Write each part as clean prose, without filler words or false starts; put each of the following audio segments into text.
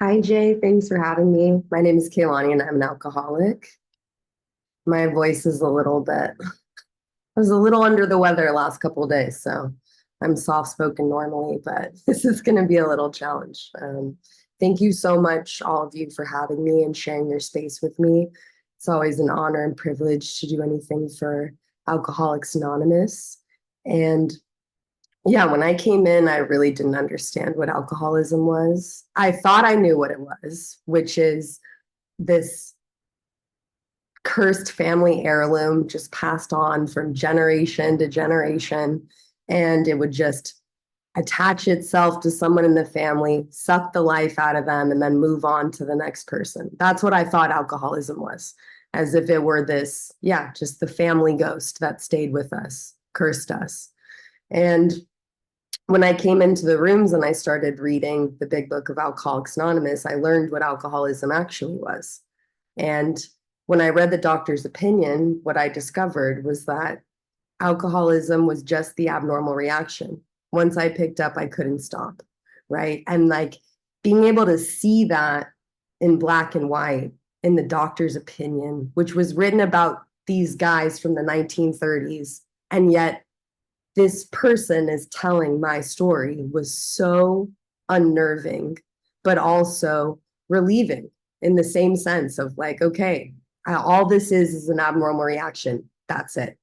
Hi, Jay. Thanks for having me. My name is Kelani and I'm an alcoholic. My voice is a little bit, I was a little under the weather last couple of days, so I'm soft-spoken normally, but this is going to be a little challenge. Thank you so much, all of you, for having me and sharing your space with me. It's always an honor and privilege to do anything for Alcoholics Anonymous. And yeah, when I came in, I really didn't understand what alcoholism was. I thought I knew what it was, which is this cursed family heirloom just passed on from generation to generation. And it would just attach itself to someone in the family, suck the life out of them, and then move on to the next person. That's what I thought alcoholism was, as if it were this, yeah, just the family ghost that stayed with us, cursed us. And when I came into the rooms and I started reading the big book of Alcoholics Anonymous, I learned what alcoholism actually was. And when I read the doctor's opinion, what I discovered was that alcoholism was just the abnormal reaction. Once I picked up, I couldn't stop. Right. And like being able to see that in black and white in the doctor's opinion, which was written about these guys from the 1930s. And yet this person is telling my story was so unnerving, but also relieving in the same sense of like, okay, all this is an abnormal reaction. That's it.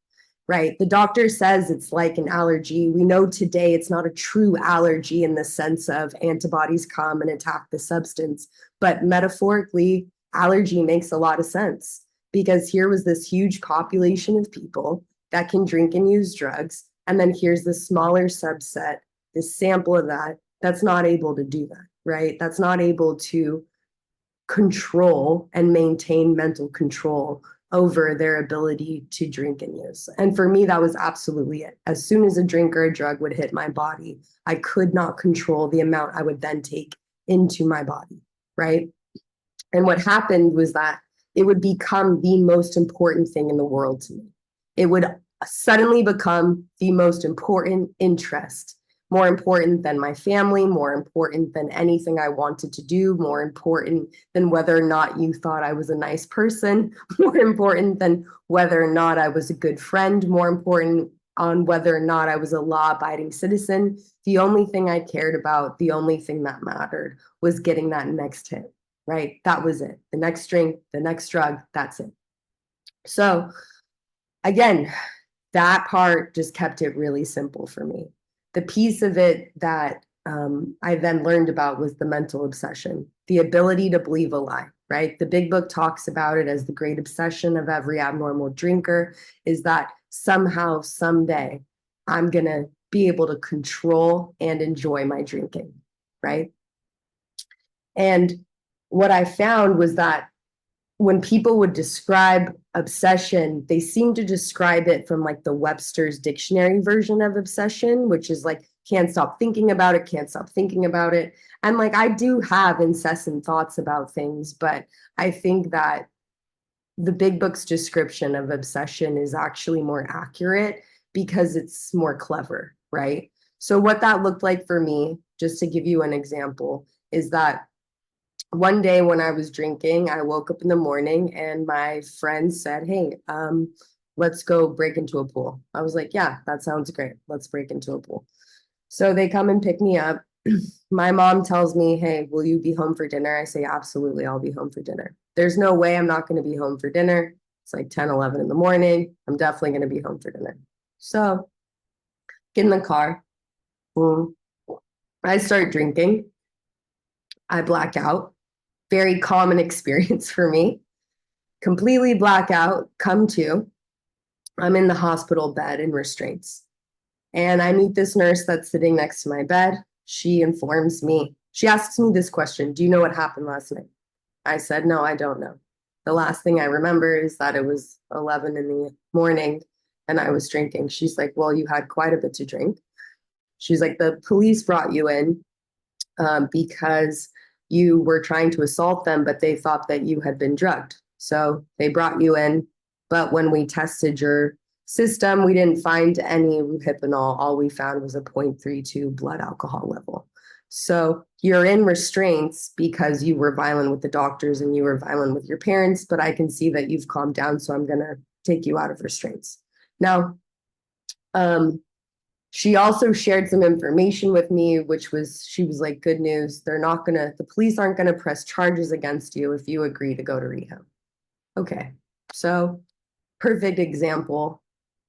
Right. The doctor says it's like an allergy. We know today it's not a true allergy in the sense of antibodies come and attack the substance, but metaphorically, allergy makes a lot of sense because here was this huge population of people that can drink and use drugs. And then here's the smaller subset, this sample of that, that's not able to do that, right? That's not able to control and maintain mental control over their ability to drink and use. And for me, that was absolutely it. As soon as a drink or a drug would hit my body, I could not control the amount I would then take into my body, right? And what happened was that it would become the most important thing in the world to me. It would suddenly become the most important interest, more important than my family, more important than anything I wanted to do, more important than whether or not you thought I was a nice person, more important than whether or not I was a good friend, more important on whether or not I was a law-abiding citizen. The only thing I cared about, the only thing that mattered was getting that next hit, right? That was it. The next drink, the next drug, that's it. So again, that part just kept it really simple for me. The piece of it that I then learned about was the mental obsession, the ability to believe a lie, right? The big book talks about it as the great obsession of every abnormal drinker is that somehow, someday, I'm going to be able to control and enjoy my drinking, right? And what I found was that when people would describe obsession, they seem to describe it from like the Webster's dictionary version of obsession, which is like, can't stop thinking about it, can't stop thinking about it. And like, I do have incessant thoughts about things, but I think that the big book's description of obsession is actually more accurate because it's more clever, right? So, what that looked like for me, just to give you an example, is that one day when I was drinking, I woke up in the morning and my friend said, hey, let's go break into a pool. I was like, yeah, that sounds great. Let's break into a pool. So they come and pick me up. My mom tells me, hey, will you be home for dinner? I say, absolutely, I'll be home for dinner. There's no way I'm not going to be home for dinner. It's like 10, 11 in the morning. I'm definitely going to be home for dinner. So get in the car. Boom. I start drinking. I black out. Very common experience for me. Completely black out, come to. I'm in the hospital bed in restraints. And I meet this nurse that's sitting next to my bed. She informs me, she asks me this question: do you know what happened last night? I said, no, I don't know. The last thing I remember is that it was 11 in the morning and I was drinking. She's like, well, you had quite a bit to drink. She's like, the police brought you in because you were trying to assault them, but they thought that you had been drugged. So they brought you in. But when we tested your system, we didn't find any rohypnol. All we found was a 0.32 blood alcohol level. So you're in restraints because you were violent with the doctors and you were violent with your parents, but I can see that you've calmed down, so I'm going to take you out of restraints. Now, she also shared some information with me, she was like, good news. The police aren't going to press charges against you if you agree to go to rehab. Okay. So perfect example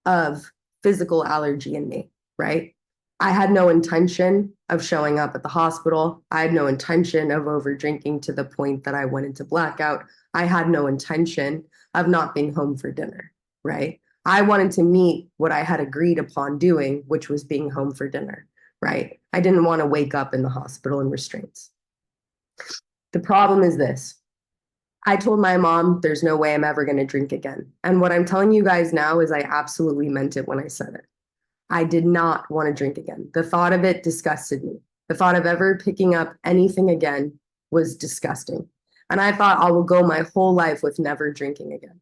of physical allergy in me, right? I had no intention of showing up at the hospital. I had no intention of over drinking to the point that I went into blackout. I had no intention of not being home for dinner, right? I wanted to meet what I had agreed upon doing, which was being home for dinner, right? I didn't want to wake up in the hospital in restraints. The problem is this. I told my mom there's no way I'm ever going to drink again. And what I'm telling you guys now is I absolutely meant it when I said it. I did not want to drink again. The thought of it disgusted me. The thought of ever picking up anything again was disgusting. And I thought I will go my whole life with never drinking again.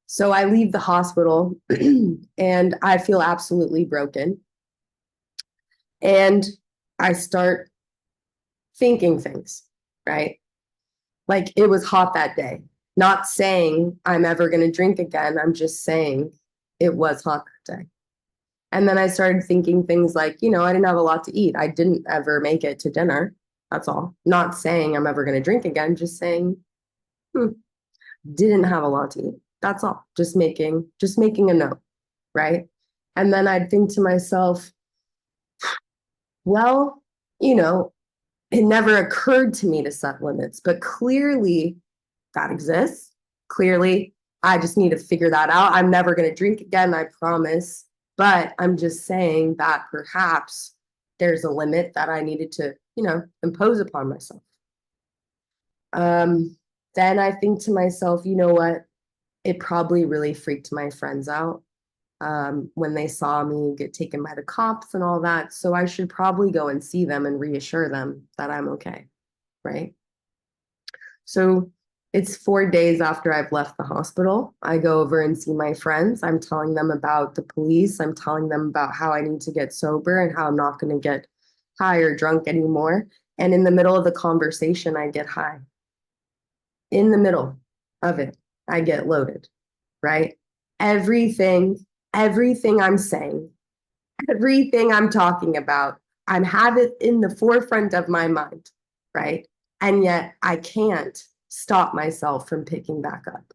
So I leave the hospital and I feel absolutely broken. And I start thinking things, right? Like it was hot that day. Not saying I'm ever going to drink again. I'm just saying it was hot that day. And then I started thinking things like, I didn't have a lot to eat. I didn't ever make it to dinner. That's all. Not saying I'm ever going to drink again, just saying, didn't have a lot to eat. That's all. Just making a note, right? And then I'd think to myself, well, it never occurred to me to set limits, but clearly that exists. Clearly, I just need to figure that out. I'm never going to drink again, I promise. But I'm just saying that perhaps there's a limit that I needed to, impose upon myself. Then I think to myself, you know what? It probably really freaked my friends out when they saw me get taken by the cops and all that. So I should probably go and see them and reassure them that I'm okay, right? So it's 4 days after I've left the hospital. I go over and see my friends. I'm telling them about the police. I'm telling them about how I need to get sober and how I'm not going to get high or drunk anymore. And in the middle of the conversation, I get high. In the middle of it, I get loaded, right? Everything I'm saying, everything I'm talking about, I have it in the forefront of my mind, right? And yet I can't stop myself from picking back up,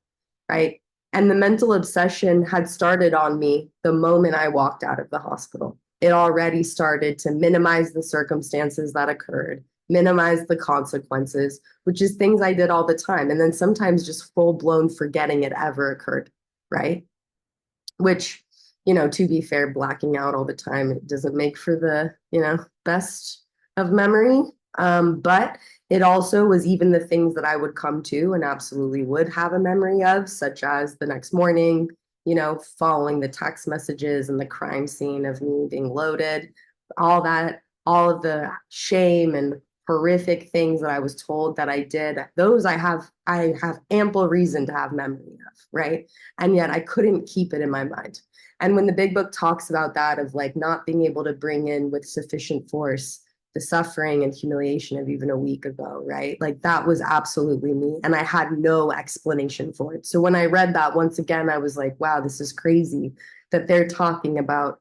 right? And the mental obsession had started on me the moment I walked out of the hospital. It already started to minimize the circumstances that occurred, minimize the consequences, which is things I did all the time. And then sometimes just full blown forgetting it ever occurred, right? Which, to be fair, blacking out all the time, it doesn't make for the, best of memory. But it also was even the things that I would come to and absolutely would have a memory of, such as the next morning, following the text messages and the crime scene of me being loaded, all that, all of the shame and horrific things that I was told that I did, those I have ample reason to have memory of, right? And yet I couldn't keep it in my mind. And when the big book talks about that, of like not being able to bring in with sufficient force the suffering and humiliation of even a week ago, right? Like that was absolutely me. And I had no explanation for it. So when I read that once again, I was like, wow, this is crazy that they're talking about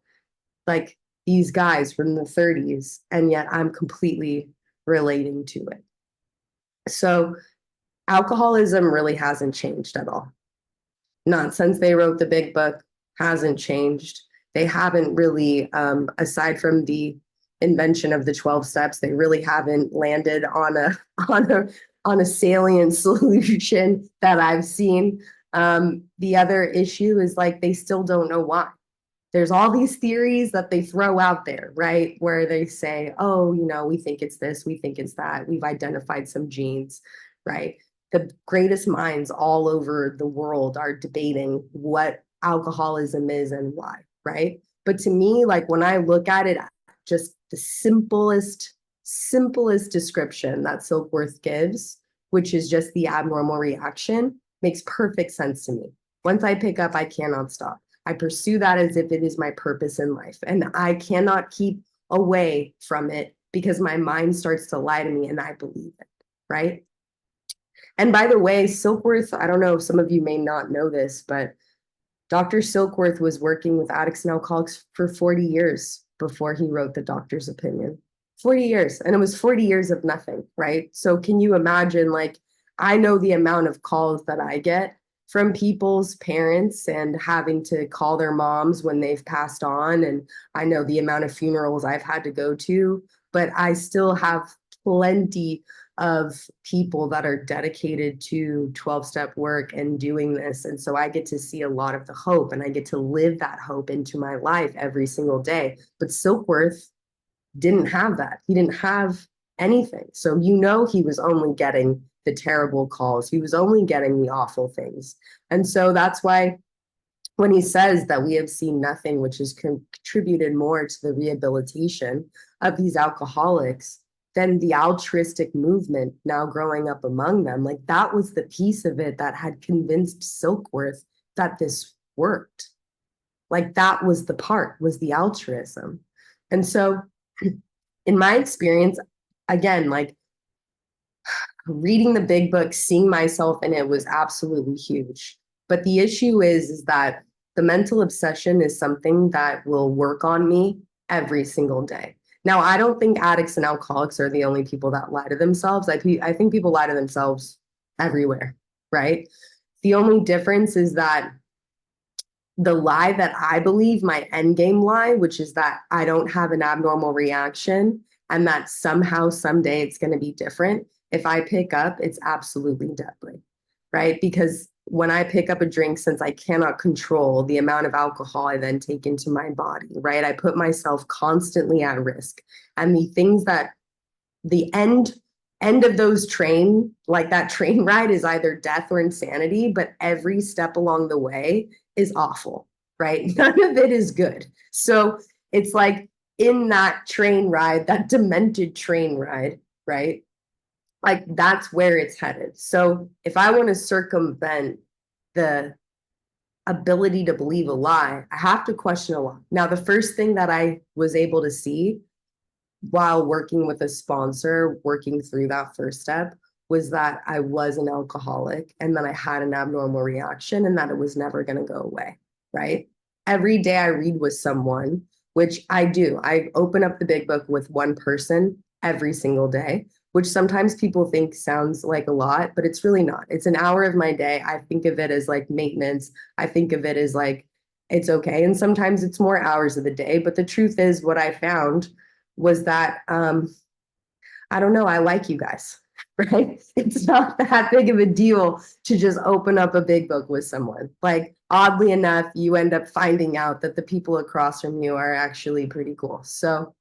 like these guys from the 30s, and yet I'm completely relating to it. So alcoholism really hasn't changed at all. Not since they wrote the big book, hasn't changed. They haven't really, aside from the invention of the 12 steps, they really haven't landed on a salient solution that I've seen. The other issue is like they still don't know why. There's all these theories that they throw out there, right? Where they say, oh, we think it's this, we think it's that, we've identified some genes, right? The greatest minds all over the world are debating what alcoholism is and why, right? But to me, like when I look at it, just the simplest description that Silkworth gives, which is just the abnormal reaction, makes perfect sense to me. Once I pick up, I cannot stop. I pursue that as if it is my purpose in life, and I cannot keep away from it because my mind starts to lie to me and I believe it, right? And by the way, Silkworth, I don't know, some of you may not know this, but Dr. Silkworth was working with addicts and alcoholics for 40 years before he wrote the doctor's opinion. 40 years. And it was 40 years of nothing, right? So can you imagine, like, I know the amount of calls that I get from people's parents and having to call their moms when they've passed on. And I know the amount of funerals I've had to go to, but I still have plenty of people that are dedicated to 12-step work and doing this. And so I get to see a lot of the hope and I get to live that hope into my life every single day. But Silkworth didn't have that. He didn't have anything. So he was only getting the terrible calls. He was only getting the awful things. And so that's why when he says that we have seen nothing which has contributed more to the rehabilitation of these alcoholics than the altruistic movement now growing up among them, like that was the piece of it that had convinced Silkworth that this worked. Like that was the part, was the altruism. And so in my experience, again, like reading the big book, seeing myself in it was absolutely huge. But the issue is that the mental obsession is something that will work on me every single day. Now, I don't think addicts and alcoholics are the only people that lie to themselves. I think people lie to themselves everywhere, right? The only difference is that the lie that I believe, my end game lie, which is that I don't have an abnormal reaction and that somehow, someday it's going to be different. If I pick up, it's absolutely deadly, right? Because when I pick up a drink, since I cannot control the amount of alcohol I then take into my body, right? I put myself constantly at risk. And the things that the end of those like that train ride is either death or insanity, but every step along the way is awful, right? None of it is good. So it's like in that train ride, that demented train ride, right? Like that's where it's headed. So if I want to circumvent the ability to believe a lie, I have to question a lie. Now, the first thing that I was able to see while working with a sponsor, working through that first step, was that I was an alcoholic and that I had an abnormal reaction and that it was never going to go away, right? Every day I read with someone, which I do. I open up the big book with one person every single day, which sometimes people think sounds like a lot, but it's really not. It's an hour of my day. I think of it as like maintenance. I think of it as like, it's okay. And sometimes it's more hours of the day. But the truth is, what I found was that, I don't know, I like you guys, right? It's not that big of a deal to just open up a big book with someone. Like, oddly enough, you end up finding out that the people across from you are actually pretty cool. So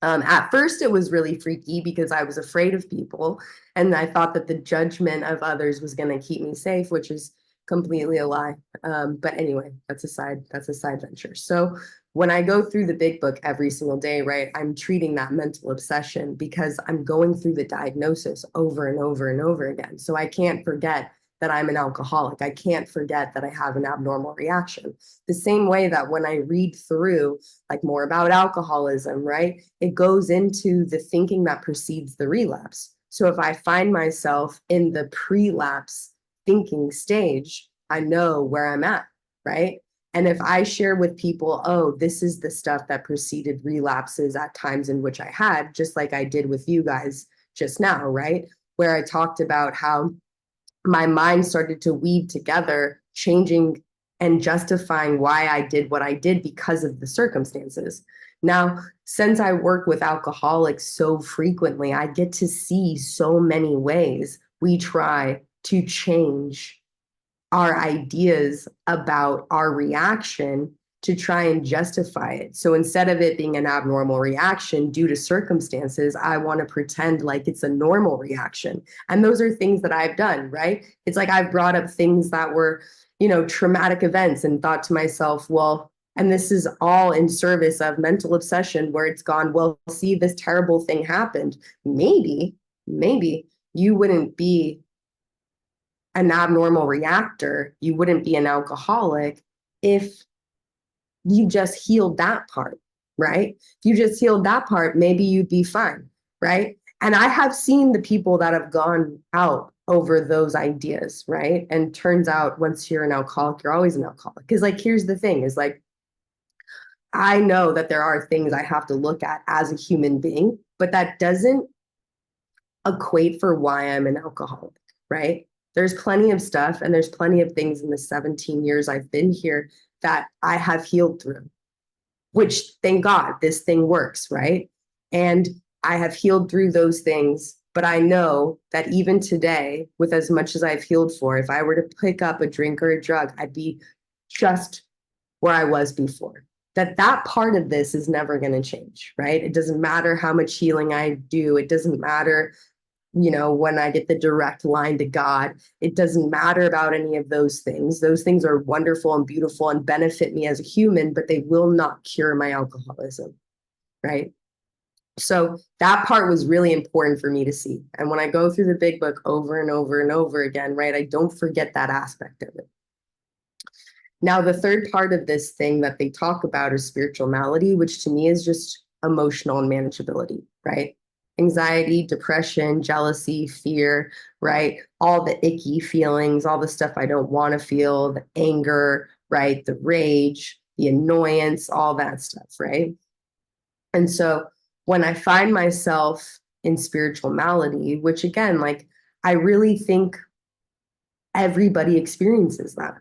at first, it was really freaky because I was afraid of people and I thought that the judgment of others was going to keep me safe, which is completely a lie. But anyway, that's a side venture. So when I go through the big book every single day, right, I'm treating that mental obsession because I'm going through the diagnosis over and over and over again. So I can't forget that I'm an alcoholic. I can't forget that I have an abnormal reaction. The same way that when I read through like more about alcoholism, right, it goes into the thinking that precedes the relapse. So if I find myself in the pre-lapse thinking stage, I know where I'm at, right? And if I share with people, oh, this is the stuff that preceded relapses at times in which I had, just like I did with you guys just now, right? Where I talked about how my mind started to weave together, changing and justifying why I did what I did because of the circumstances. Now, since I work with alcoholics so frequently, I get to see so many ways we try to change our ideas about our reaction to try and justify it. So instead of it being an abnormal reaction due to circumstances, I want to pretend like it's a normal reaction. And those are things that I've done, right? It's like I've brought up things that were, traumatic events and thought to myself, well, and this is all in service of mental obsession where it's gone, well, see, this terrible thing happened. Maybe you wouldn't be an abnormal reactor, you wouldn't be an alcoholic if you just healed that part. right? If you just healed that part, maybe you'd be fine, right? And I have seen the people that have gone out over those ideas, right? And turns out once you're an alcoholic, you're always an alcoholic. Because like, here's the thing is like, I know that there are things I have to look at as a human being, but that doesn't equate for why I'm an alcoholic, right? There's plenty of stuff and there's plenty of things in the 17 years I've been here that I have healed through, which thank God this thing works, right? And I have healed through those things, but I know that even today, with as much as I've healed for, if I were to pick up a drink or a drug, I'd be just where I was before. That part of this is never going to change, right? It doesn't matter how much healing I do. It doesn't matter, when I get the direct line to God. It doesn't matter about any of those things. Those things are wonderful and beautiful and benefit me as a human, but they will not cure my alcoholism, right? So that part was really important for me to see. And when I go through the big book over and over and over again, right, I don't forget that aspect of it. Now, the third part of this thing that they talk about is spiritual malady, which to me is just emotional and manageability, right? Anxiety, depression, jealousy, fear, right? All the icky feelings, all the stuff I don't want to feel, the anger, right? The rage, the annoyance, all that stuff, right? And so when I find myself in spiritual malady, which again, like I really think everybody experiences that.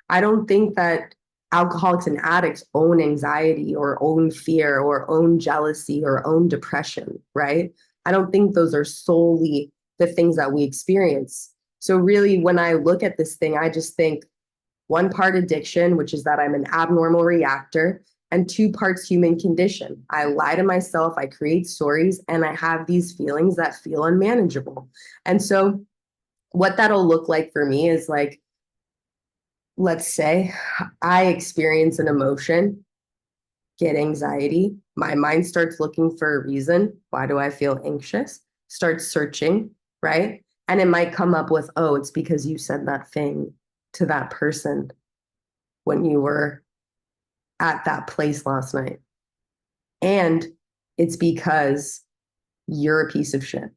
I don't think that alcoholics and addicts own anxiety or own fear or own jealousy or own depression, right? I don't think those are solely the things that we experience. So really, when I look at this thing, I just think one part addiction, which is that I'm an abnormal reactor, and two parts human condition. I lie to myself, I create stories, and I have these feelings that feel unmanageable. And so what that'll look like for me is like, let's say I experience an emotion, get anxiety. My mind starts looking for a reason. Why do I feel anxious? Start searching, right? And it might come up with, oh, it's because you said that thing to that person when you were at that place last night. And it's because you're a piece of shit,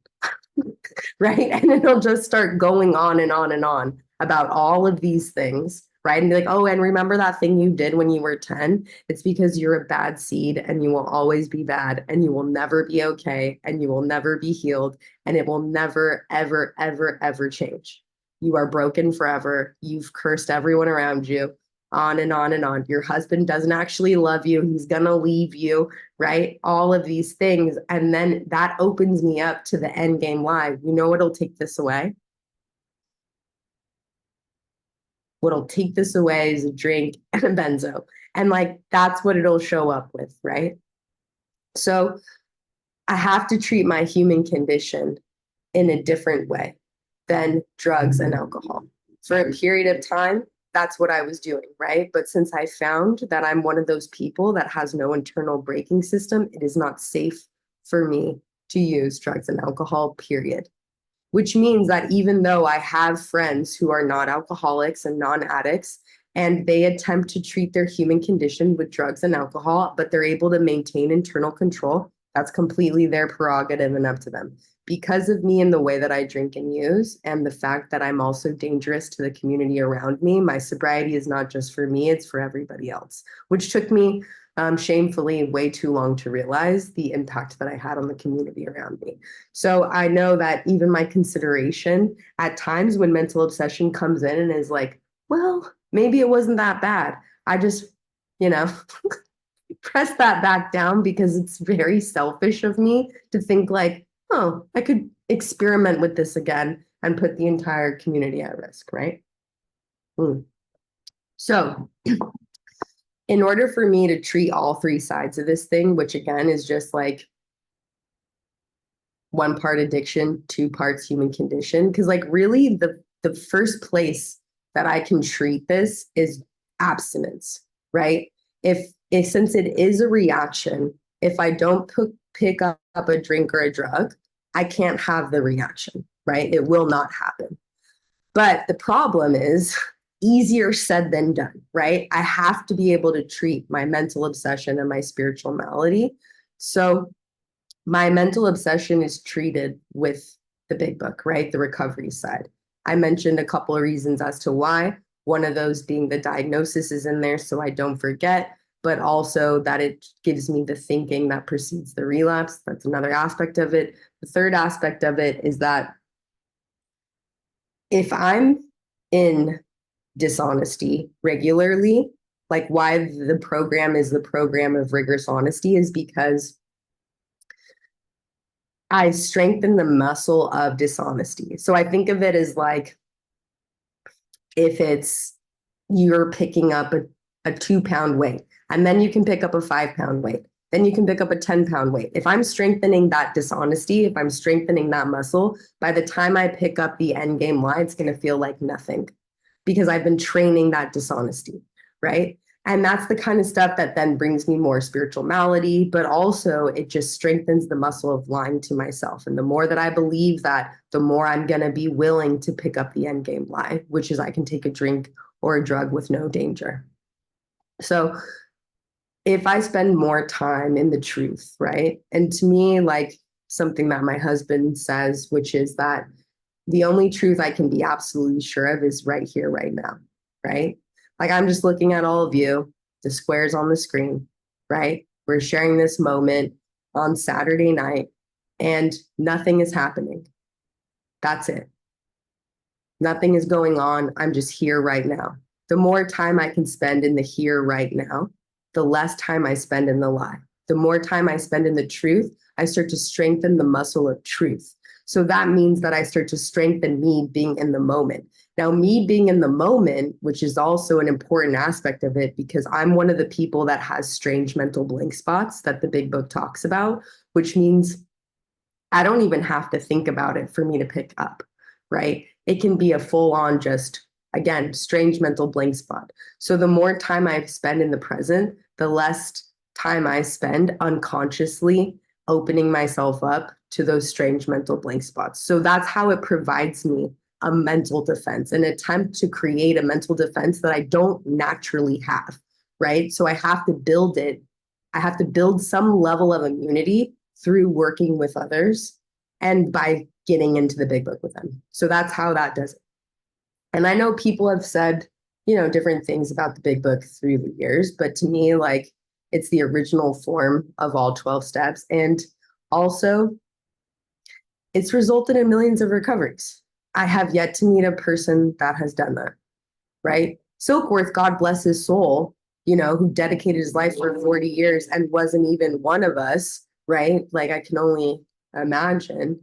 right? And it'll just start going on and on and on about all of these things, right? And be like, oh, and remember that thing you did when you were 10? It's because you're a bad seed and you will always be bad and you will never be okay and you will never be healed and it will never, ever, ever, ever change. You are broken forever. You've cursed everyone around you, on and on and on. Your husband doesn't actually love you. He's going to leave you, right? All of these things. And then that opens me up to the end game lie. You know what'll take this away? What'll take this away is a drink and a benzo. And like, that's what it'll show up with, right? So I have to treat my human condition in a different way than drugs and alcohol. For a period of time, that's what I was doing, right? But since I found that I'm one of those people that has no internal braking system, it is not safe for me to use drugs and alcohol, period. Which means that even though I have friends who are not alcoholics and non-addicts, and they attempt to treat their human condition with drugs and alcohol, but they're able to maintain internal control, that's completely their prerogative and up to them. Because of me and the way that I drink and use, and the fact that I'm also dangerous to the community around me, my sobriety is not just for me, it's for everybody else, which took me shamefully way too long to realize the impact that I had on the community around me. So I know that even my consideration at times when mental obsession comes in and is like, well, maybe it wasn't that bad. I just, you know, press that back down because it's very selfish of me to think like, oh, I could experiment with this again and put the entire community at risk, right? So in order for me to treat all three sides of this thing, which again is just like one part addiction, two parts human condition, because like really the first place that I can treat this is abstinence, right? If since it is a reaction, if I don't pick up a drink or a drug, I can't have the reaction, right? It will not happen. But the problem is easier said than done, right? I have to be able to treat my mental obsession and my spiritual malady. So my mental obsession is treated with the big book, right? The recovery side. I mentioned a couple of reasons as to why. One of those being the diagnosis is in there so I don't forget, but also that it gives me the thinking that precedes the relapse. That's another aspect of it. The third aspect of it is that if I'm in dishonesty regularly, like why the program is the program of rigorous honesty is because I strengthen the muscle of dishonesty. So I think of it as like if it's you're picking up a 2 pound weight, and then you can pick up a 5 pound weight, then you can pick up a 10 pound weight. If I'm strengthening that dishonesty, if I'm strengthening that muscle, by the time I pick up the end game lie, it's going to feel like nothing because I've been training that dishonesty, right? And that's the kind of stuff that then brings me more spiritual malady, but also it just strengthens the muscle of lying to myself. And the more that I believe that, the more I'm going to be willing to pick up the end game lie, which is I can take a drink or a drug with no danger. So if I spend more time in the truth, right? And to me, like something that my husband says, which is that the only truth I can be absolutely sure of is right here, right now, right? Like I'm just looking at all of you, the squares on the screen, right? We're sharing this moment on Saturday night and nothing is happening. That's it. Nothing is going on. I'm just here right now. The more time I can spend in the here right now, the less time I spend in the lie. The more time I spend in the truth, I start to strengthen the muscle of truth. So that means that I start to strengthen me being in the moment. Now, me being in the moment, which is also an important aspect of it, because I'm one of the people that has strange mental blank spots that the big book talks about, which means I don't even have to think about it for me to pick up, right? It can be a full on just, again, strange mental blank spot. So the more time I spend in the present, the less time I spend unconsciously opening myself up to those strange mental blank spots. So that's how it provides me a mental defense, an attempt to create a mental defense that I don't naturally have, right? So I have to build it. I have to build some level of immunity through working with others and by getting into the big book with them. So that's how that does it. And I know people have said, different things about the big book through the years, but to me, like it's the original form of all 12 steps. And also, it's resulted in millions of recoveries. I have yet to meet a person that has done that, right? Silkworth, God bless his soul, who dedicated his life for 40 years and wasn't even one of us, right? Like I can only imagine.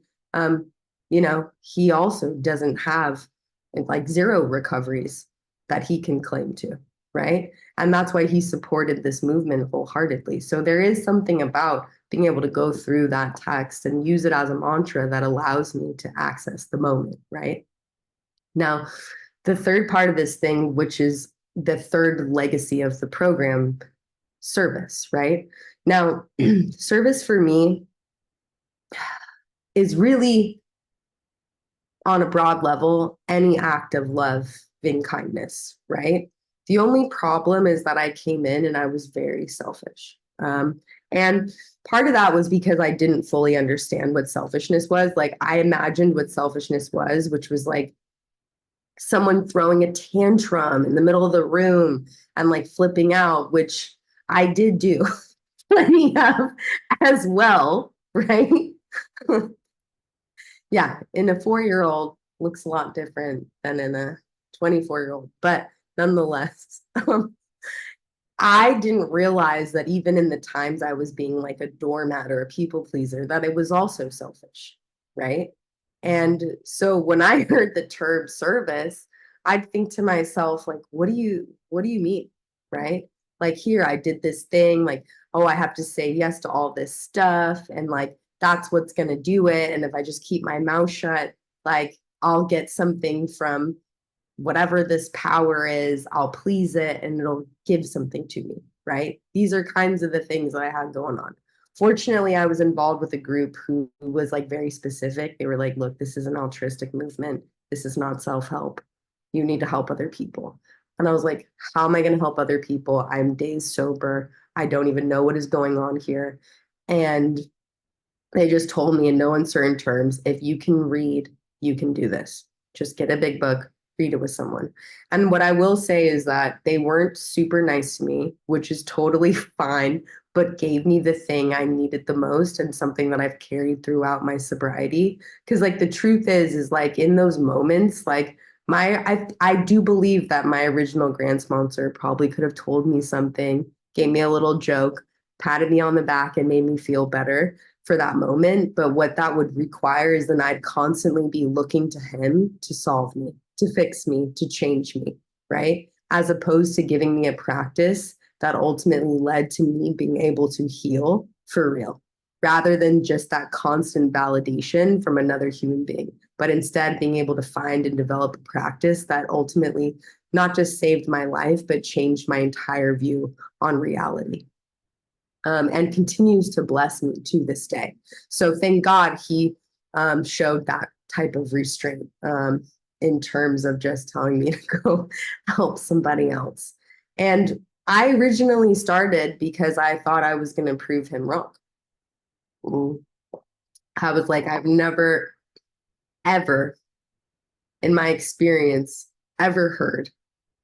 He also doesn't have like zero recoveries that he can claim to, right? And that's why he supported this movement wholeheartedly. So there is something about being able to go through that text and use it as a mantra that allows me to access the moment, right? Now, the third part of this thing, which is the third legacy of the program, service, right? Now, service for me is really on a broad level, any act of love in kindness, right? The only problem is that I came in and I was very selfish. And part of that was because I didn't fully understand what selfishness was. Like I imagined what selfishness was, which was like someone throwing a tantrum in the middle of the room and like flipping out, which I did do plenty of as well, right? Yeah, in a 4-year-old looks a lot different than in a 24-year-old, but nonetheless, I didn't realize that even in the times I was being like a doormat or a people pleaser, that it was also selfish, right? And so when I heard the term service, I'd think to myself, like, what do you mean? Right? Like here, I did this thing, like, oh, I have to say yes to all this stuff, and like that's what's gonna do it. And if I just keep my mouth shut, like I'll get something from whatever this power is, I'll please it and it'll give something to me, right? These are kinds of the things that I had going on. Fortunately, I was involved with a group who was like very specific. They were like, look, this is an altruistic movement. This is not self-help. You need to help other people. And I was like, how am I going to help other people? I'm days sober. I don't even know what is going on here. And they just told me in no uncertain terms, if you can read, you can do this. Just get a big book, read it with someone. And what I will say is that they weren't super nice to me, which is totally fine, but gave me the thing I needed the most and something that I've carried throughout my sobriety. Because like the truth is like in those moments, like I do believe that my original grant sponsor probably could have told me something, gave me a little joke, patted me on the back and made me feel better for that moment. But what that would require is then I'd constantly be looking to him to solve me, to fix me, to change me, right? As opposed to giving me a practice that ultimately led to me being able to heal for real, rather than just that constant validation from another human being, but instead being able to find and develop a practice that ultimately not just saved my life, but changed my entire view on reality. And continues to bless me to this day. So thank God he showed that type of restraint in terms of just telling me to go help somebody else. And I originally started because I thought I was going to prove him wrong. I was like, I've never, ever in my experience, ever heard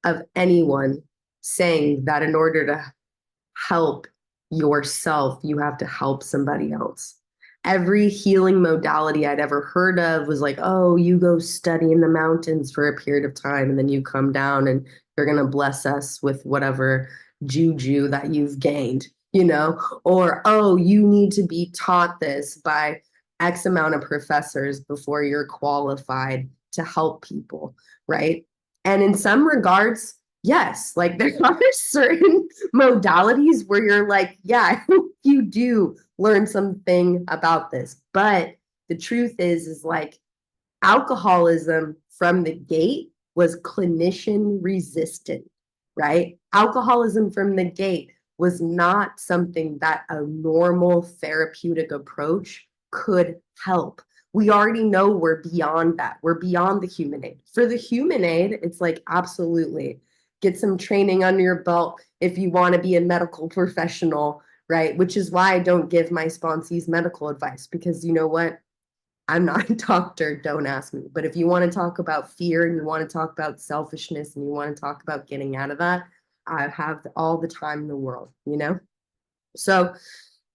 of anyone saying that in order to help yourself, you have to help somebody else. Every healing modality I'd ever heard of was like, oh, you go study in the mountains for a period of time and then you come down and you're going to bless us with whatever juju that you've gained, you know? Or, oh, you need to be taught this by X amount of professors before you're qualified to help people, right? And in some regards, yes, like there are certain modalities where you're like, yeah, I hope you do learn something about this. But the truth is like alcoholism from the gate was clinician resistant, right? Alcoholism from the gate was not something that a normal therapeutic approach could help. We already know we're beyond that. We're beyond the human aid. For the human aid, it's like absolutely get some training under your belt if you want to be a medical professional, right? Which is why I don't give my sponsees medical advice because you know what? I'm not a doctor, don't ask me. But if you want to talk about fear and you want to talk about selfishness and you want to talk about getting out of that, I have all the time in the world, you know? So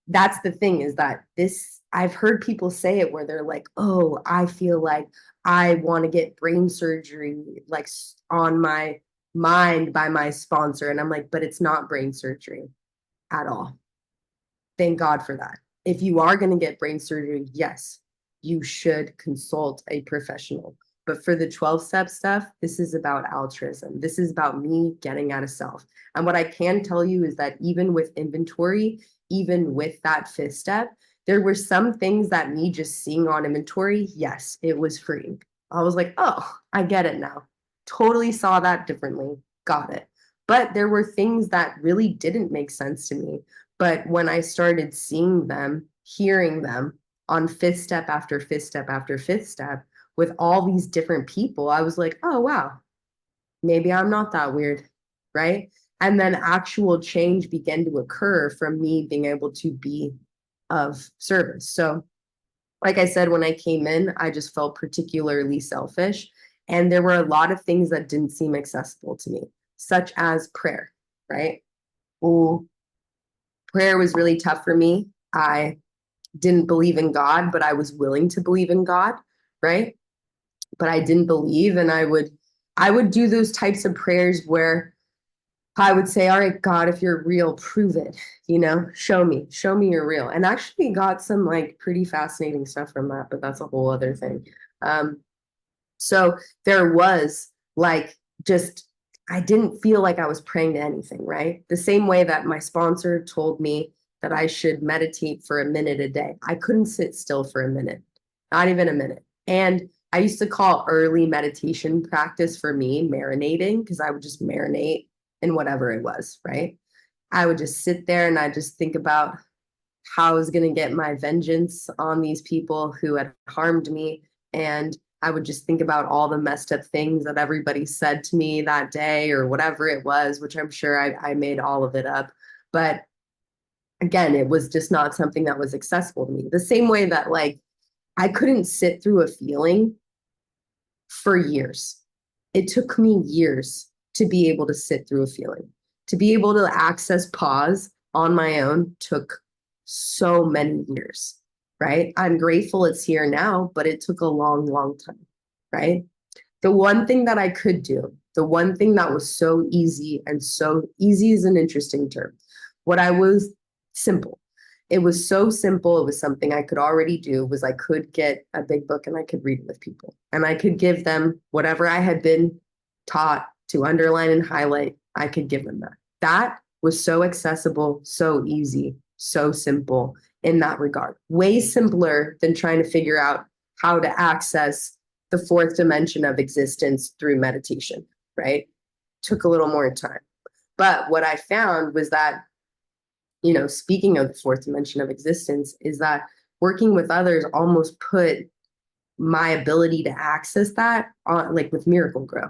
that's the thing is that this, I've heard people say it where they're like, oh, I feel like I want to get brain surgery like on my mind by my sponsor. And I'm like, but it's not brain surgery at all. Thank God for that. If you are going to get brain surgery, yes, you should consult a professional. But for the 12-step stuff, this is about altruism. This is about me getting out of self. And what I can tell you is that even with inventory, even with that fifth step, there were some things that me just seeing on inventory, yes, it was freeing. I was like, oh, I get it now. Totally saw that differently. Got it. But there were things that really didn't make sense to me. But when I started seeing them, hearing them on fifth step after fifth step after fifth step with all these different people, I was like, oh, wow, maybe I'm not that weird, right? And then actual change began to occur from me being able to be of service. So, like I said, when I came in, I just felt particularly selfish. And there were a lot of things that didn't seem accessible to me, such as prayer, right? Ooh, prayer was really tough for me. I didn't believe in God, but I was willing to believe in God, right? But I didn't believe, and I would do those types of prayers where I would say, all right, God, if you're real, prove it, show me you're real. And actually got some like pretty fascinating stuff from that, but that's a whole other thing. So there was like just, I didn't feel like I was praying to anything, right? The same way that my sponsor told me that I should meditate for a minute a day. I couldn't sit still for a minute, not even a minute. And I used to call early meditation practice for me marinating because I would just marinate in whatever it was, right? I would just sit there and I just think about how I was going to get my vengeance on these people who had harmed me. And I would just think about all the messed up things that everybody said to me that day or whatever it was, which I'm sure I made all of it up. But again, it was just not something that was accessible to me. The same way that like I couldn't sit through a feeling for years. It took me years to be able to sit through a feeling. To be able to access pause on my own took so many years, right? I'm grateful it's here now, but it took a long, long time, right? The one thing that I could do, the one thing that was so easy, and so easy is an interesting term. What I was simple. It was so simple. It was something I could already do was I could get a big book and I could read it with people. And I could give them whatever I had been taught to underline and highlight. I could give them that. That was so accessible, so easy, so simple in that regard. Way simpler than trying to figure out how to access the fourth dimension of existence through meditation, right? Took a little more time. But what I found was that, speaking of the fourth dimension of existence, is that working with others almost put my ability to access that on, like with Miracle Grow.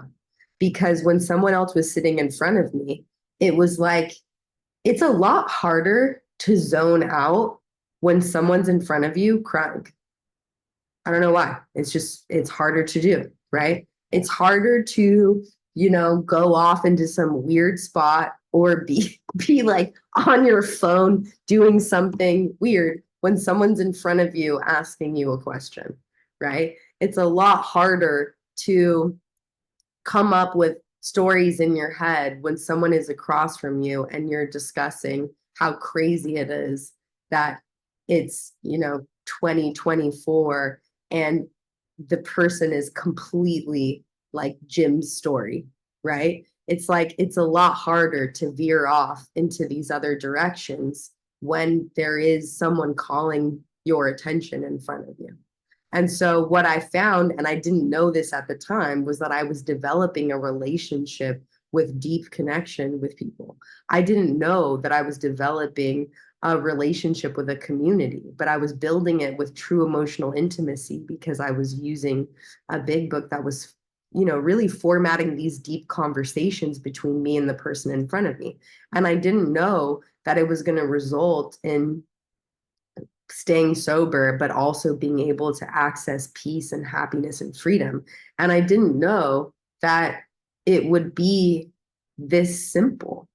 Because when someone else was sitting in front of me, it was like, it's a lot harder to zone out when someone's in front of you crying. I don't know why. It's harder to do, right? It's harder to, go off into some weird spot or be like on your phone doing something weird when someone's in front of you asking you a question, right? It's a lot harder to come up with stories in your head when someone is across from you and you're discussing how crazy it is that it's, 2024 and the person is completely like Jim's story, right? It's like it's a lot harder to veer off into these other directions when there is someone calling your attention in front of you. And so what I found, and I didn't know this at the time, was that I was developing a relationship with deep connection with people. I didn't know that I was developing a relationship with a community, but I was building it with true emotional intimacy because I was using a big book that was, really formatting these deep conversations between me and the person in front of me. And I didn't know that it was going to result in staying sober, but also being able to access peace and happiness and freedom. And I didn't know that it would be this simple.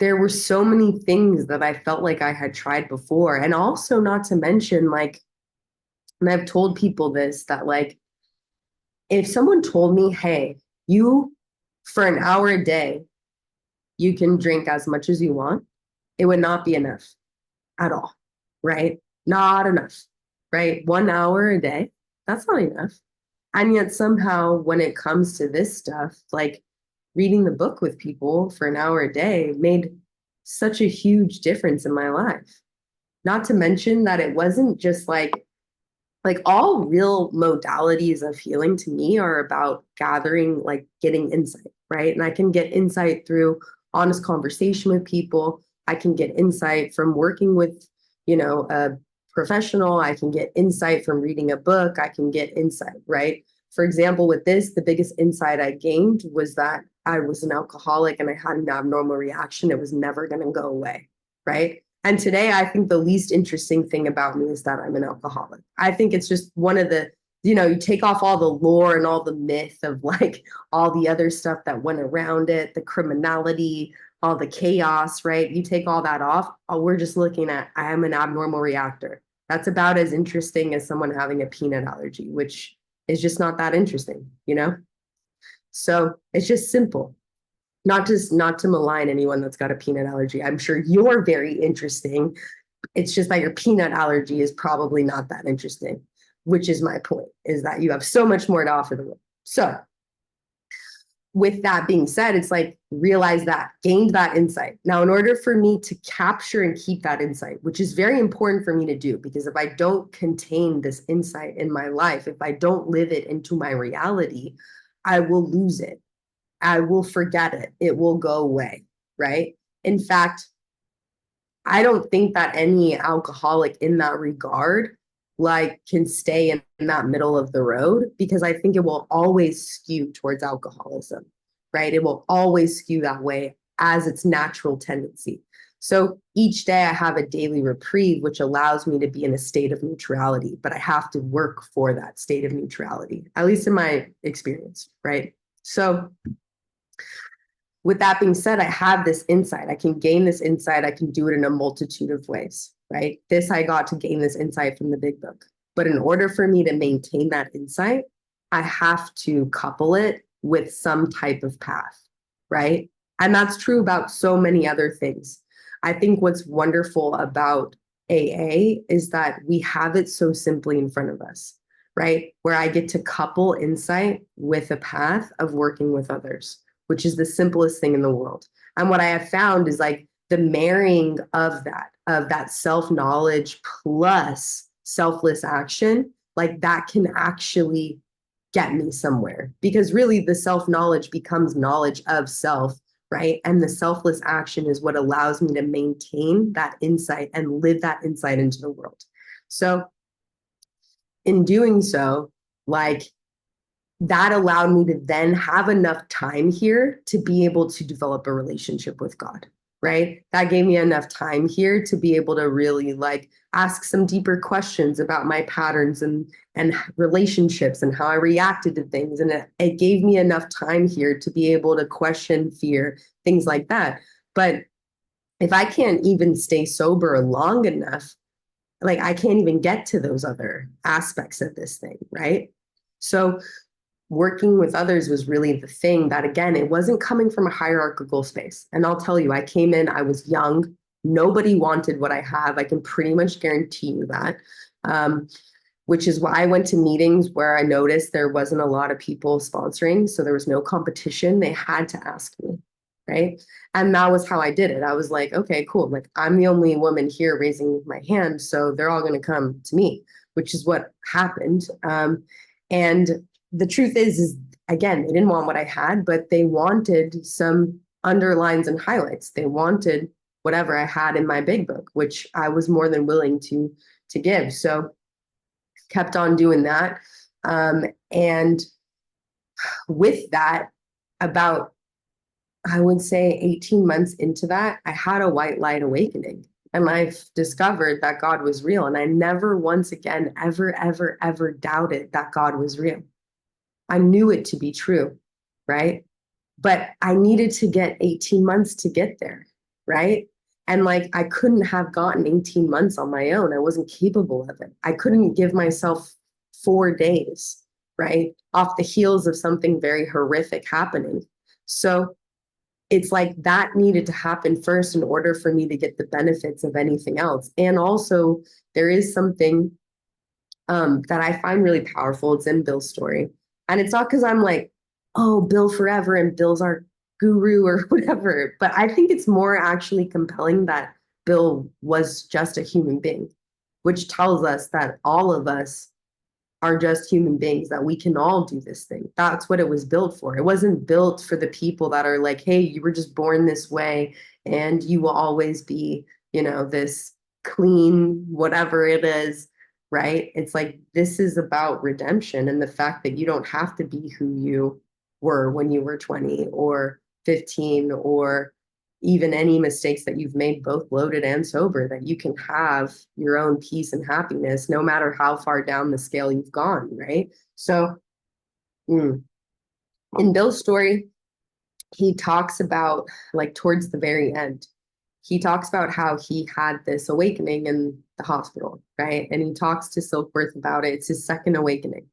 There were so many things that I felt like I had tried before. And also, not to mention, like, and I've told people this, that like, if someone told me, hey, you for an hour a day, you can drink as much as you want, it would not be enough at all, right? Not enough, right? 1 hour a day, that's not enough. And yet somehow when it comes to this stuff, like reading the book with people for an hour a day made such a huge difference in my life. Not to mention that it wasn't just like all real modalities of healing to me are about gathering, like getting insight, right? And I can get insight through honest conversation with people. I can get insight from working with, a professional. I can get insight from reading a book. I can get insight, right? For example, with this, the biggest insight I gained was that I was an alcoholic and I had an abnormal reaction. It was never going to go away, right? And today, I think the least interesting thing about me is that I'm an alcoholic. I think it's just one of the, you take off all the lore and all the myth of like all the other stuff that went around it, the criminality, all the chaos, right? You take all that off. Oh, we're just looking at, I am an abnormal reactor. That's about as interesting as someone having a peanut allergy, which is just not that interesting. So it's just simple. Not to malign anyone that's got a peanut allergy. I'm sure you're very interesting. It's just that your peanut allergy is probably not that interesting, which is my point, is that you have so much more to offer the world. So with that being said, it's like realize that, gained that insight. Now, in order for me to capture and keep that insight, which is very important for me to do, because if I don't contain this insight in my life, if I don't live it into my reality, I will lose it. I will forget it. It will go away, right? In fact, I don't think that any alcoholic in that regard like can stay in that middle of the road, because I think it will always skew towards alcoholism, right? It will always skew that way as its natural tendency. So each day I have a daily reprieve, which allows me to be in a state of neutrality, but I have to work for that state of neutrality, at least in my experience, right? So with that being said, I have this insight. I can gain this insight. I can do it in a multitude of ways, right? I got to gain this insight from the big book. But in order for me to maintain that insight, I have to couple it with some type of path, right? And that's true about so many other things. I think what's wonderful about AA is that we have it so simply in front of us, right? Where I get to couple insight with a path of working with others, which is the simplest thing in the world. And what I have found is like the marrying of that self-knowledge plus selfless action, like that can actually get me somewhere, because really the self-knowledge becomes knowledge of self, right? And the selfless action is what allows me to maintain that insight and live that insight into the world. So in doing so, like that allowed me to then have enough time here to be able to develop a relationship with God, right? That gave me enough time here to be able to really like ask some deeper questions about my patterns and relationships and how I reacted to things. And it gave me enough time here to be able to question fear, things like that. But if I can't even stay sober long enough, like I can't even get to those other aspects of this thing, right? So working with others was really the thing that, again, it wasn't coming from a hierarchical space. And I'll tell you, I came in, I was young. Nobody wanted what I have. I can pretty much guarantee you that. Which is why I went to meetings where I noticed there wasn't a lot of people sponsoring. So there was no competition. They had to ask me, right? And that was how I did it. I was like, okay, cool. Like I'm the only woman here raising my hand. So they're all going to come to me, which is what happened. And the truth is again, they didn't want what I had, but they wanted some underlines and highlights. They wanted whatever I had in my big book, which I was more than willing to give. So kept on doing that. And with that, about, I would say 18 months into that, I had a white light awakening. And I've discovered that God was real. And I never once again, ever doubted that God was real. I knew it to be true, right? But I needed to get 18 months to get there, right? And like, I couldn't have gotten 18 months on my own. I wasn't capable of it. I couldn't give myself 4 days, right? Off the heels of something very horrific happening. So it's like that needed to happen first in order for me to get the benefits of anything else. And also, there is something that I find really powerful. It's in Bill's story. And it's not because I'm like, oh, Bill forever and Bill's our guru or whatever. But I think it's more actually compelling that Bill was just a human being, which tells us that all of us are just human beings, that we can all do this thing. That's what it was built for. It wasn't built for the people that are like, hey, you were just born this way and you will always be, this clean, whatever it is, right? It's like, this is about redemption and the fact that you don't have to be who you were when you were 20 or 15 or even any mistakes that you've made, both loaded and sober, that you can have your own peace and happiness no matter how far down the scale you've gone, right? So in Bill's story, he talks about, like, towards the very end, he talks about how he had this awakening in the hospital, right? And he talks to Silkworth about it. It's his second awakening.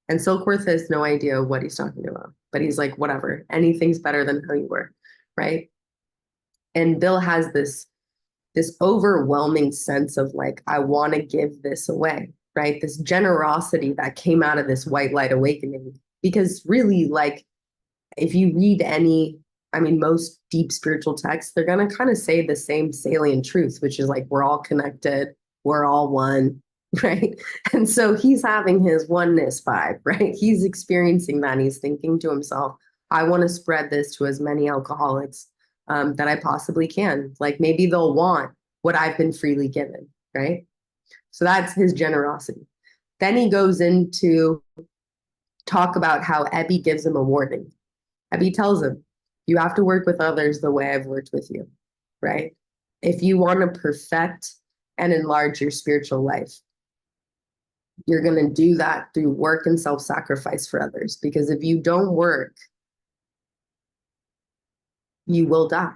And Silkworth has no idea what he's talking about, but he's like, whatever, anything's better than how you were, right? And Bill has this overwhelming sense of like, I want to give this away, right? This generosity that came out of this white light awakening. Because really, like, if you read most deep spiritual texts, they're going to kind of say the same salient truth, which is like, we're all connected, we're all one, right? And so he's having his oneness vibe, right? He's experiencing that. He's thinking to himself, I want to spread this to as many alcoholics that I possibly can. Like maybe they'll want what I've been freely given, right? So that's his generosity. Then he goes into talk about how Ebby gives him a warning. Ebby tells him, you have to work with others the way I've worked with you, right? If you want to perfect and enlarge your spiritual life, you're going to do that through work and self-sacrifice for others. Because if you don't work, you will die.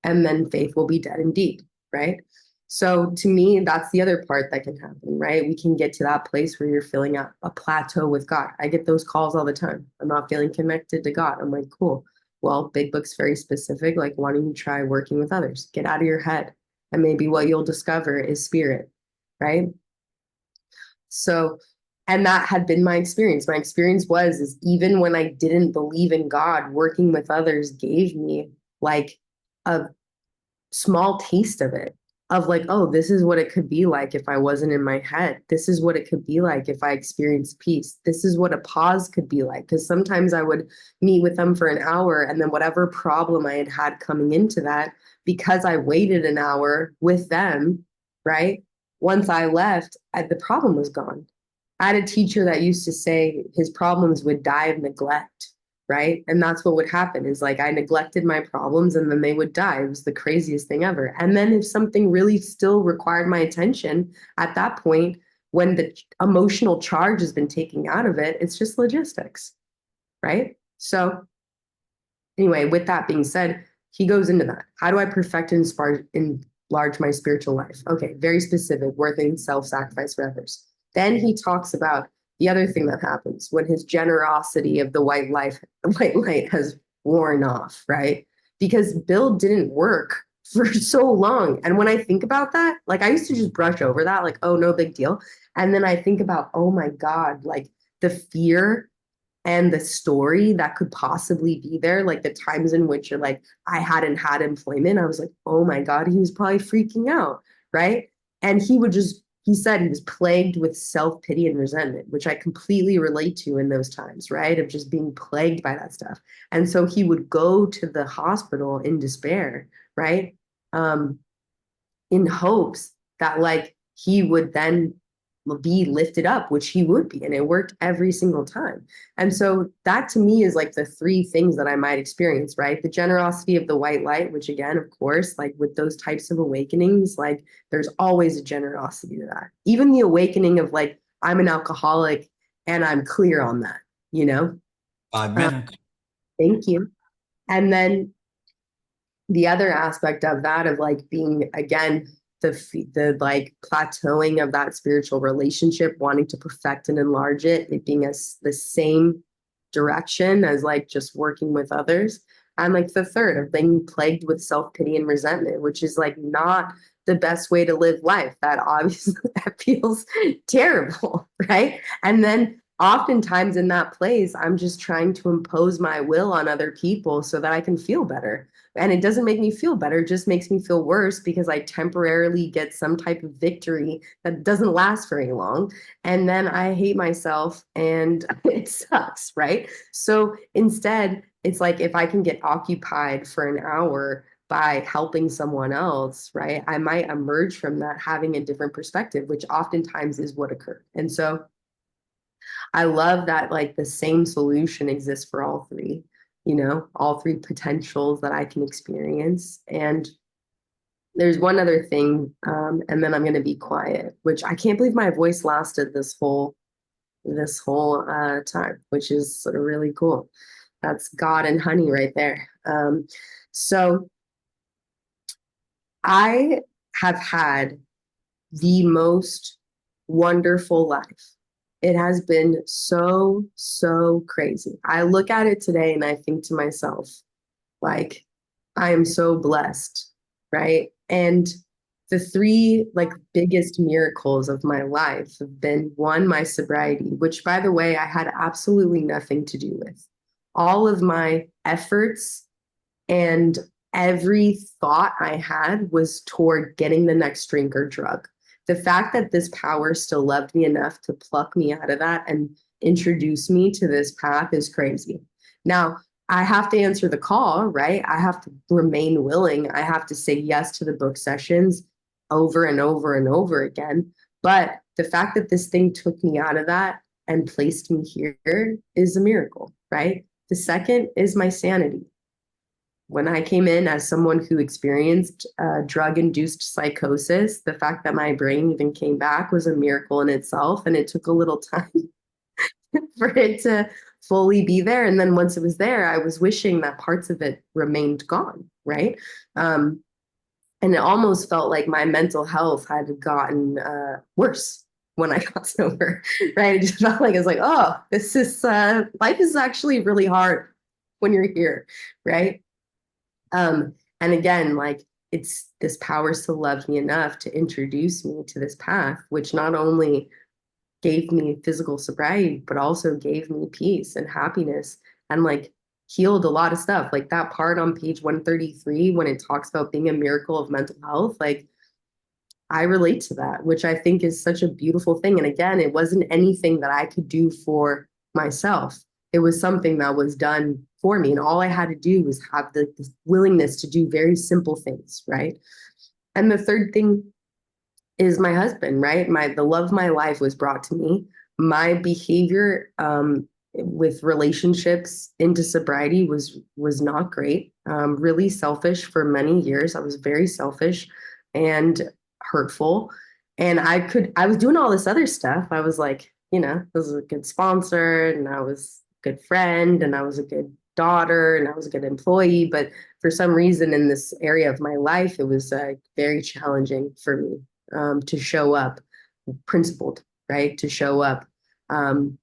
And then faith will be dead indeed, right? So to me, that's the other part that can happen, right? We can get to that place where you're feeling a plateau with God. I get those calls all the time. I'm not feeling connected to God. I'm like, cool. Well, Big Book's very specific. Like, why don't you try working with others? Get out of your head. And maybe what you'll discover is spirit, right? So, and that had been my experience. My experience is even when I didn't believe in God, working with others gave me like a small taste of it, of like, oh, this is what it could be like if I wasn't in my head. This is what it could be like if I experienced peace. This is what a pause could be like. Because sometimes I would meet with them for an hour, and then whatever problem I had had coming into that, because I waited an hour with them, right? Once I left, the problem was gone. I had a teacher that used to say his problems would die of neglect, right? And that's what would happen is like I neglected my problems and then they would die. It was the craziest thing ever. And then if something really still required my attention at that point, when the emotional charge has been taken out of it, it's just logistics, right? So anyway, with that being said, he goes into that. How do I perfect and enlarge my spiritual life? Okay, very specific, worth in self-sacrifice for others. Then he talks about the other thing that happens when his generosity of the white light has worn off, right? Because Bill didn't work for so long. And when I think about that, like I used to just brush over that, like, oh, no big deal. And then I think about, oh my God, like the fear and the story that could possibly be there, like the times in which you're like, I hadn't had employment. I was like, oh my God, he was probably freaking out, right? And he said he was plagued with self-pity and resentment, which I completely relate to in those times, right? Of just being plagued by that stuff. And so he would go to the hospital in despair, right? In hopes that like he would then be lifted up, which he would be. And it worked every single time. And so that to me is like the three things that I might experience, right? The generosity of the white light, which again, of course, like with those types of awakenings, like there's always a generosity to that. Even the awakening of like, I'm an alcoholic and I'm clear on that, you know? Amen. Thank you. And then the other aspect of that of like being again the like plateauing of that spiritual relationship, wanting to perfect and enlarge it, it being the same direction as like just working with others. And like the third of being plagued with self-pity and resentment, which is like not the best way to live life. That obviously that feels terrible, right? And then oftentimes in that place, I'm just trying to impose my will on other people so that I can feel better. And it doesn't make me feel better, it just makes me feel worse because I temporarily get some type of victory that doesn't last very long. And then I hate myself and it sucks, right? So instead, it's like if I can get occupied for an hour by helping someone else, right? I might emerge from that having a different perspective, which oftentimes is what occurred. And so I love that like the same solution exists for all three, all three potentials that I can experience. And there's one other thing, and then I'm going to be quiet, which I can't believe my voice lasted this whole time, which is sort of really cool. That's God and honey right there. So I have had the most wonderful life. It has been so, so crazy. I look at it today and I think to myself, like, I am so blessed, right? And the three like biggest miracles of my life have been one, my sobriety, which by the way, I had absolutely nothing to do with. All of my efforts and every thought I had was toward getting the next drink or drug. The fact that this power still loved me enough to pluck me out of that and introduce me to this path is crazy. Now, I have to answer the call, right? I have to remain willing. I have to say yes to the book sessions over and over and over again. But the fact that this thing took me out of that and placed me here is a miracle, right? The second is my sanity. When I came in as someone who experienced drug-induced psychosis, the fact that my brain even came back was a miracle in itself. And it took a little time for it to fully be there. And then once it was there, I was wishing that parts of it remained gone, right? Um, and it almost felt like my mental health had gotten worse when I got sober, right? It just felt like it's like, oh, this is life is actually really hard when you're here, right? And again, like it's this power still loved me enough to introduce me to this path, which not only gave me physical sobriety, but also gave me peace and happiness and like healed a lot of stuff. Like that part on page 133, when it talks about being a miracle of mental health, like I relate to that, which I think is such a beautiful thing. And again, it wasn't anything that I could do for myself. It was something that was done for me. And all I had to do was have the willingness to do very simple things, right? And the third thing is my husband, right? The love of my life was brought to me. My behavior with relationships into sobriety was not great. Really selfish for many years. I was very selfish and hurtful. And I was doing all this other stuff. I was like, I was a good sponsor and I was a good friend and I was a good daughter and I was a good employee. But for some reason in this area of my life, it was very challenging for me to show up principled, right? To show up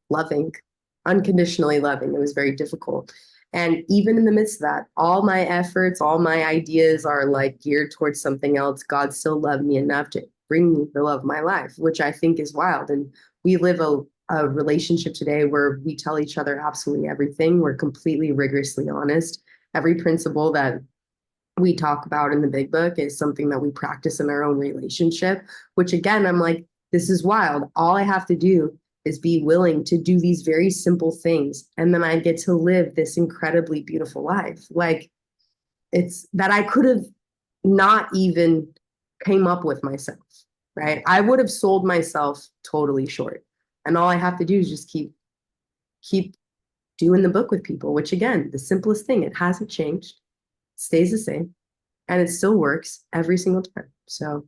loving, unconditionally loving. It was very difficult. And even in the midst of that, all my efforts, all my ideas are like geared towards something else. God still loved me enough to bring me the love of my life, which I think is wild. And we live a relationship today where we tell each other absolutely everything. We're completely rigorously honest. Every principle that we talk about in the big book is something that we practice in our own relationship, which again, I'm like, this is wild. All I have to do is be willing to do these very simple things. And then I get to live this incredibly beautiful life. Like it's that I could have not even came up with myself, right? I would have sold myself totally short. And all I have to do is just keep doing the book with people, which again, the simplest thing, it hasn't changed, stays the same, and it still works every single time. So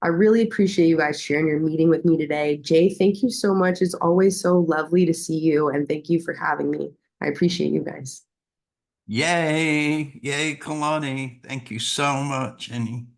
I really appreciate you guys sharing your meeting with me today. Jay, thank you so much. It's always so lovely to see you, and thank you for having me. I appreciate you guys. Yay, yay, Kelani. Thank you so much, Annie.